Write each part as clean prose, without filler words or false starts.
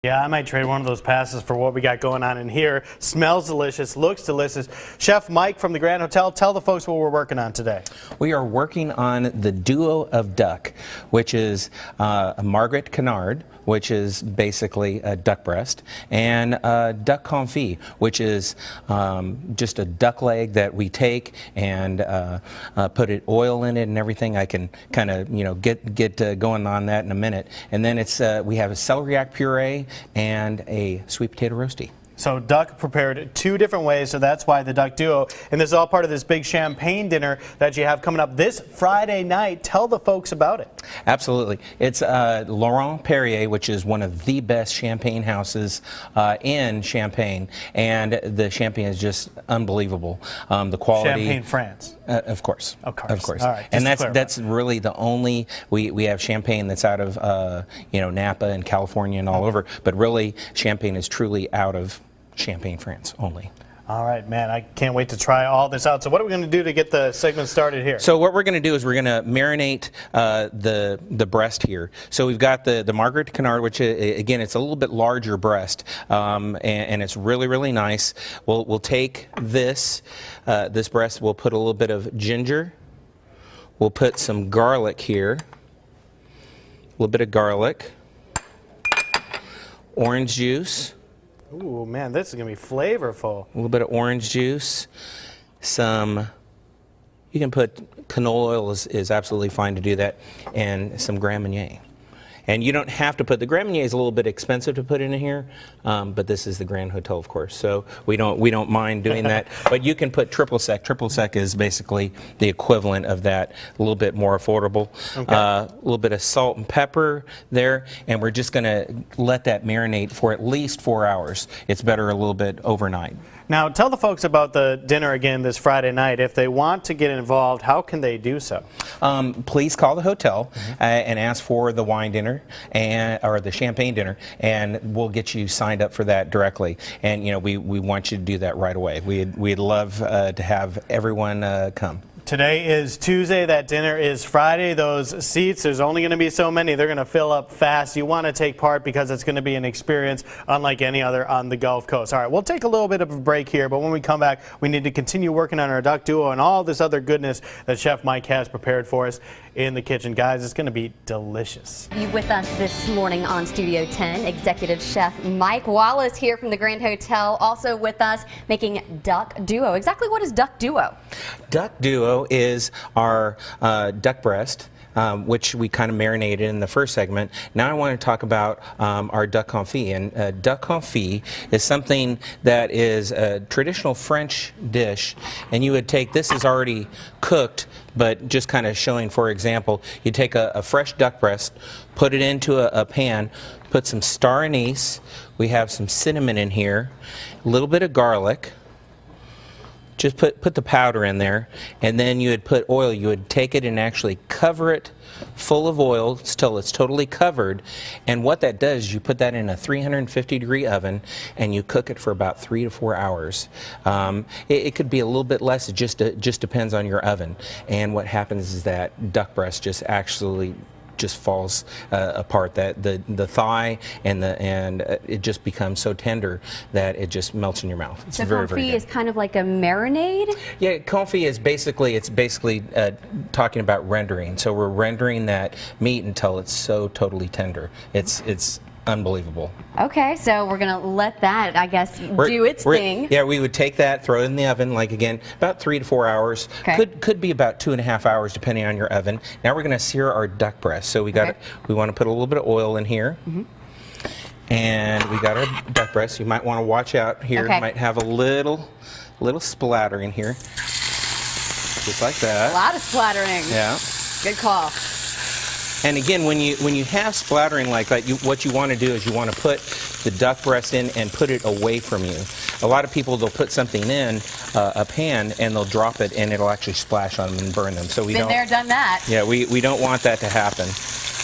Yeah, I might trade one of those passes for what we got going on in here. Smells delicious, looks delicious. Chef Mike from the Grand Hotel, tell the folks what we're working on today. We are working on the duo of duck, which is a Margaret Canard, which is basically a duck breast, and duck confit, which is just a duck leg that we take and put oil in it and everything. I can kind of get going on that in a minute. And then it's we have a celeriac puree and a sweet potato roasty. So duck prepared two different ways, so that's why the duck duo. And this is all part of this big champagne dinner that you have coming up this Friday night. Tell the folks about it. Absolutely. It's Laurent Perrier, which is one of the best champagne houses in Champagne. And the champagne is just unbelievable. The quality. Champagne, France. Of course. Of course. Of course. All right, and that's really the only, we have champagne that's out of Napa and California and all over, but really Champagne is truly out of Champagne, France only. All right, man, I can't wait to try all this out. So what are we going to do to get the segment started here? So what we're going to do is we're going to marinate the breast here. So we've got the Margaret Canard, which again, it's a little bit larger breast, and it's really, really nice. We'll take this breast, we'll put a little bit of ginger, we'll put some garlic here, a little bit of garlic, orange juice. Ooh, man, this is going to be flavorful. A little bit of orange juice, you can put canola oil is absolutely fine to do that, and some Grand Marnier. And you don't have to put, the Grand Marnier is a little bit expensive to put in here, but this is the Grand Hotel, of course, so we don't mind doing that. But you can put triple sec. Triple sec is basically the equivalent of that, a little bit more affordable. Okay. A little bit of salt and pepper there, and we're just going to let that marinate for at least 4 hours. It's better a little bit overnight. Now, tell the folks about the dinner again this Friday night. If they want to get involved, how can they do so? Please call the hotel and ask for the wine dinner or the champagne dinner, and we'll get you signed up for that directly. And we want you to do that right away. We'd love to have everyone come. Today is Tuesday, that dinner is Friday. Those seats, there's only going to be so many. They're going to fill up fast. You want to take part because it's going to be an experience unlike any other on the Gulf Coast. All right, we'll take a little bit of a break here, but when we come back, we need to continue working on our duck duo and all this other goodness that Chef Mike has prepared for us in the kitchen. Guys, it's going to be delicious. You with us this morning on Studio 10, Executive Chef Mike Wallace here from the Grand Hotel, also with us making duck duo. Exactly what is duck duo? Duck duo is our duck breast, which we kind of marinated in the first segment. Now I want to talk about our duck confit. And duck confit is something that is a traditional French dish. And you would take, this is already cooked, but just kind of showing, for example, you take a fresh duck breast, put it into a pan, put some star anise, we have some cinnamon in here, a little bit of garlic. Just put the powder in there, and then you would put oil. You would take it and actually cover it full of oil till it's totally covered. And what that does, you put that in a 350-degree oven, and you cook it for about 3 to 4 hours. It could be a little bit less. It just depends on your oven. And what happens is that duck breast just falls apart. That the thigh and it just becomes so tender that it just melts in your mouth. It's so very, very good. Confit is kind of like a marinade? Yeah, confit is basically talking about rendering. So we're rendering that meat until it's so totally tender. It's unbelievable. Okay, so we're going to let that, I guess, do its thing. Yeah, we would take that, throw it in the oven, like again, about 3 to 4 hours. Okay. Could be about 2.5 hours depending on your oven. Now we're going to sear our duck breast. So we want to put a little bit of oil in here. And we got our duck breast. You might want to watch out here. Okay. You might have a little splattering here. Just like that. A lot of splattering. Yeah. Good call. And again, when you have splattering like that, what you want to do is you want to put the duck breast in and put it away from you. A lot of people, they'll put something in a pan and they'll drop it and it'll actually splash on them and burn them. So we Been there, done that. Yeah, we don't want that to happen.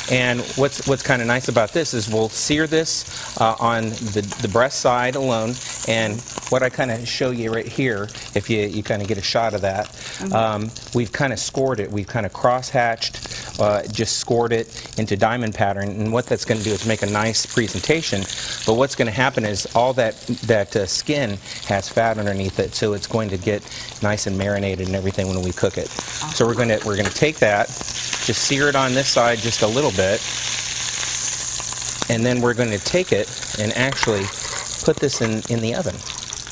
And what's kind of nice about this is we'll sear this on the breast side alone, and what I kind of show you right here, if you kind of get a shot of that, we've kind of scored it. We've kind of cross-hatched, just scored it into diamond pattern. And what that's going to do is make a nice presentation. But what's going to happen is all that skin has fat underneath it, so it's going to get nice and marinated and everything when we cook it. So we're going to take that, just sear it on this side just a little bit, and then we're going to take it and actually put this in the oven.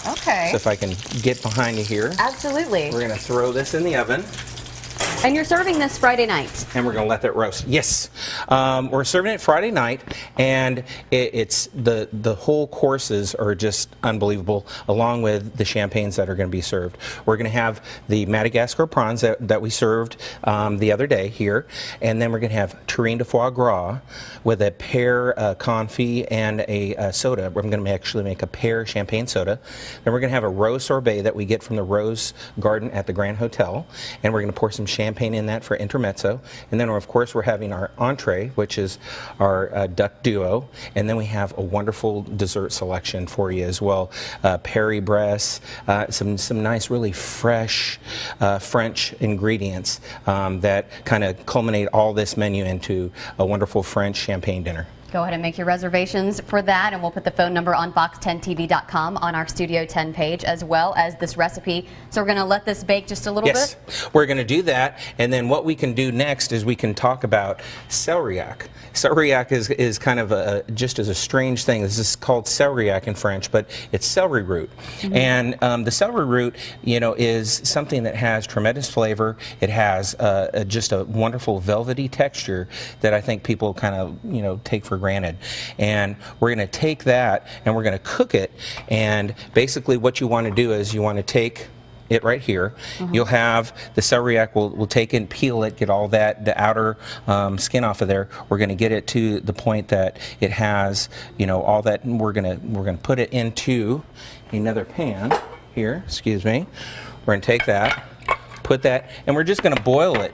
Okay. So if I can get behind you here, Absolutely. we're going to throw this in the oven. And you're serving this Friday night. And we're going to let that roast. Yes, we're serving it Friday night, and it's the whole courses are just unbelievable, along with the champagnes that are going to be served. We're going to have the Madagascar prawns that we served the other day here, and then we're going to have terrine de foie gras with a pear confit and a soda. I'm going to actually make a pear champagne soda. Then we're going to have a rose sorbet that we get from the Rose Garden at the Grand Hotel, and we're going to pour some champagne in that for intermezzo. And then, of course, we're having our entree, which is our duck duo. And then we have a wonderful dessert selection for you as well. Perry breasts, some nice, really fresh French ingredients that kind of culminate all this menu into a wonderful French champagne dinner. Go ahead and make your reservations for that, and we'll put the phone number on fox10tv.com on our Studio 10 page, as well as this recipe. So we're going to let this bake just a little bit? Yes, we're going to do that, and then what we can do next is we can talk about celeriac. Celeriac is kind of just as a strange thing. This is called celeriac in French, but it's celery root. And the celery root, you know, is something that has tremendous flavor. It has just a wonderful velvety texture that I think people kind of, you know, take for granted. And we're going to take that and we're going to cook it. And basically what you want to do is you want to take it right here. You'll have the celeriac, we'll take it and peel it, get all that, the outer skin off of there. We're going to get it to the point that it has, you know, all that, and we're going to put it into another pan here, excuse me. We're going to take that, put that, and we're just going to boil it.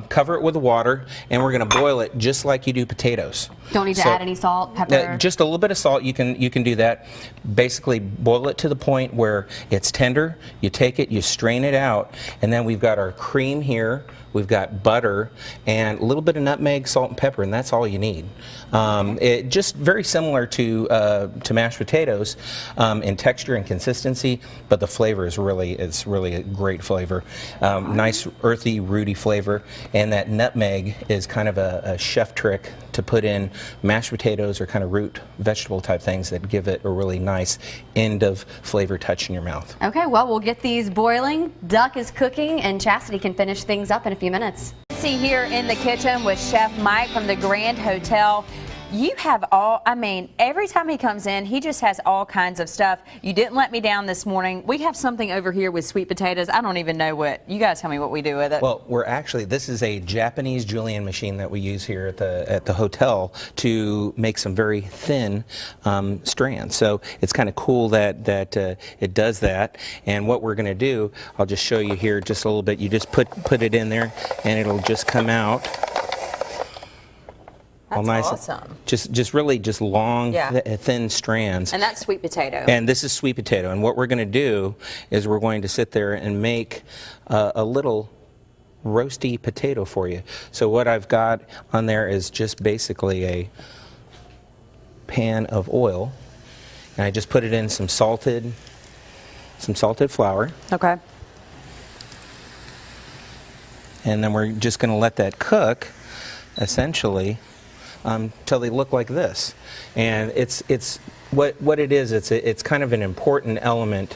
Cover it with water, and we're going to boil it just like you do potatoes. Don't need to add any salt, pepper? Just a little bit of salt. You can do that. Basically, boil it to the point where it's tender. You take it, you strain it out, and then we've got our cream here. We've got butter and a little bit of nutmeg, salt, and pepper, and that's all you need. It just very similar to mashed potatoes in texture and consistency, but the flavor is really a great flavor. Nice earthy, rooty flavor, and that nutmeg is kind of a chef trick to put in mashed potatoes or kind of root vegetable type things that give it a really nice end of flavor touch in your mouth. Okay, well, we'll get these boiling. Duck is cooking, and Chastity can finish things up in a few minutes. See here in the kitchen with Chef Mike from the Grand Hotel. You have all, I mean, every time he comes in, he just has all kinds of stuff. You didn't let me down this morning. We have something over here with sweet potatoes. I don't even know what. You guys tell me what we do with it. Well, this is a Japanese julienne machine that we use here at the hotel to make some very thin strands. So it's kind of cool that it does that. And what we're going to do, I'll just show you here just a little bit. You just put it in there, and it'll just come out. That's nice, awesome. Just really long, thin strands. And that's sweet potato. And this is sweet potato. And what we're going to do is we're going to sit there and make a little roasty potato for you. So what I've got on there is just basically a pan of oil, and I just put it in some salted flour. Okay. And then we're just going to let that cook, essentially, till they look like this. And it's what it is. It's kind of an important element.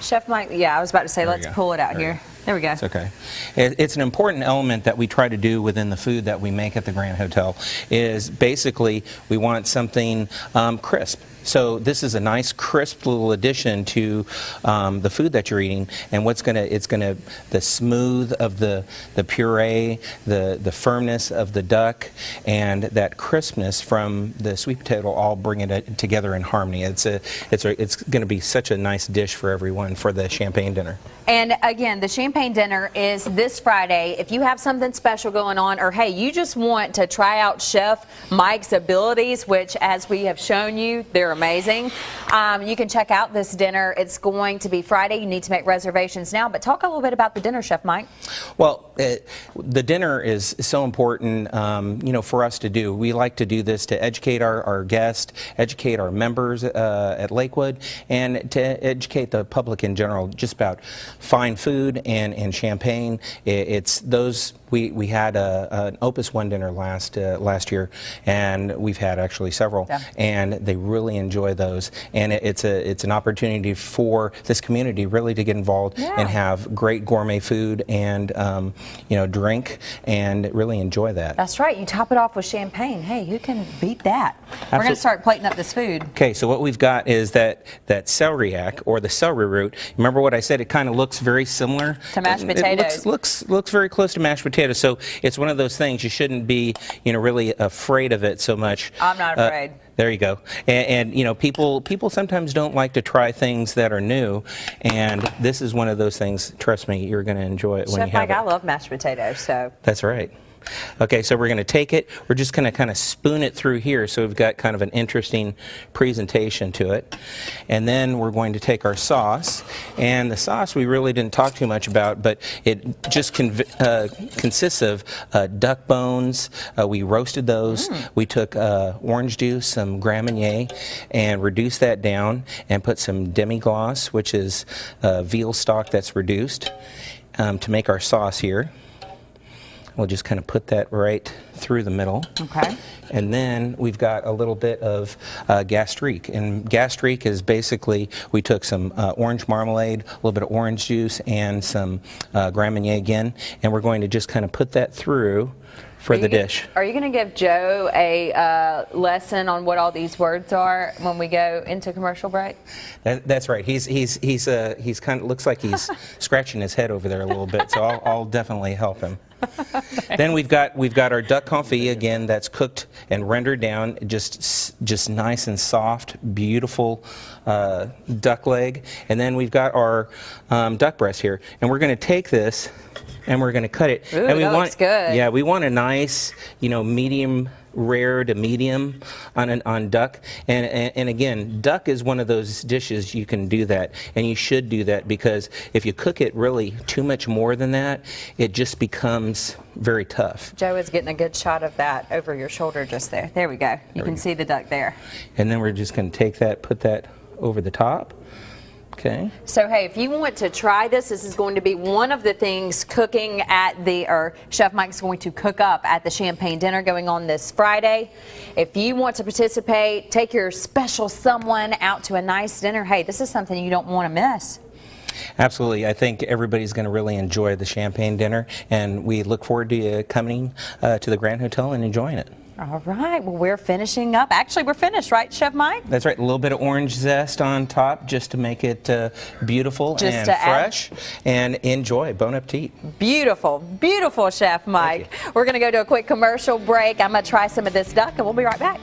Chef Mike, yeah, I was about to say, let's pull it out here. There we go. It's okay. It's an important element that we try to do within the food that we make at the Grand Hotel. Is basically we want something crisp. So this is a nice crisp little addition to the food that you're eating, and the smooth of the puree, the firmness of the duck, and that crispness from the sweet potato all bring it together in harmony. It's going to be such a nice dish for everyone for the champagne dinner. And again, the champagne Champagne dinner is this Friday. If you have something special going on, or hey, you just want to try out Chef Mike's abilities, which as we have shown you, they're amazing, you can check out this dinner. It's going to be Friday. You need to make reservations now, but talk a little bit about the dinner, Chef Mike. Well, the dinner is so important, for us to do. We like to do this to educate our guests, educate our members at Lakewood, and to educate the public in general just about fine food and champagne. It's those. We had an Opus One dinner last year, and we've had actually several, and they really enjoy those. And it's an opportunity for this community really to get involved and have great gourmet food and drink and really enjoy that. That's right. You top it off with champagne. Hey, who can beat that? We're going to start plating up this food. Okay, so what we've got is that celeriac, or the celery root. Remember what I said? It kind of looks very similar to mashed potatoes. It looks very close to mashed potatoes. So it's one of those things you shouldn't be, really afraid of it so much. I'm not afraid. There you go. And people sometimes don't like to try things that are new, and this is one of those things. Trust me, you're going to enjoy it when you have Chef Mike, it. I love mashed potatoes, so. That's right. Okay, so we're going to take it. We're just going to kind of spoon it through here, so we've got kind of an interesting presentation to it. And then we're going to take our sauce, and the sauce we really didn't talk too much about, but it just consists of duck bones. We roasted those. We took orange juice, some Grand Marnier, and reduced that down, and put some demi-glace, which is veal stock that's reduced, to make our sauce here. We'll just kind of put that right through the middle. Okay. And then we've got a little bit of gastrique. And gastrique is basically, we took some orange marmalade, a little bit of orange juice, and some Grand Marnier again. And we're going to just kind of put that through for the dish. Are you going to give Joe a lesson on what all these words are when we go into commercial break? That's right. He's kind of looks like he's scratching his head over there a little bit. So I'll definitely help him. Then we've got our duck confit again, that's cooked and rendered down, just nice and soft, beautiful duck leg. And then we've got our duck breast here, and we're going to take this and we're going to cut it. Ooh, and we that looks good. Yeah, we want a nice, medium rare to medium on duck, and again, duck is one of those dishes you can do that, and you should do that, because if you cook it really too much more than that, it just becomes very tough. Joe is getting a good shot of that over your shoulder just there. There we go. You can see the duck there. And then we're just going to take that, put that over the top. Okay. So hey, if you want to try this is going to be one of the things cooking at or Chef Mike's going to cook up at the Champagne dinner going on this Friday. If you want to participate, take your special someone out to a nice dinner. Hey, this is something you don't want to miss. Absolutely. I think everybody's going to really enjoy the Champagne dinner, and we look forward to you coming to the Grand Hotel and enjoying it. All right. Well, we're finishing up. Actually, we're finished, right, Chef Mike? That's right. A little bit of orange zest on top just to make it beautiful and fresh. And enjoy. Bon appetit. Beautiful. Beautiful, Chef Mike. We're going to go to a quick commercial break. I'm going to try some of this duck, and we'll be right back.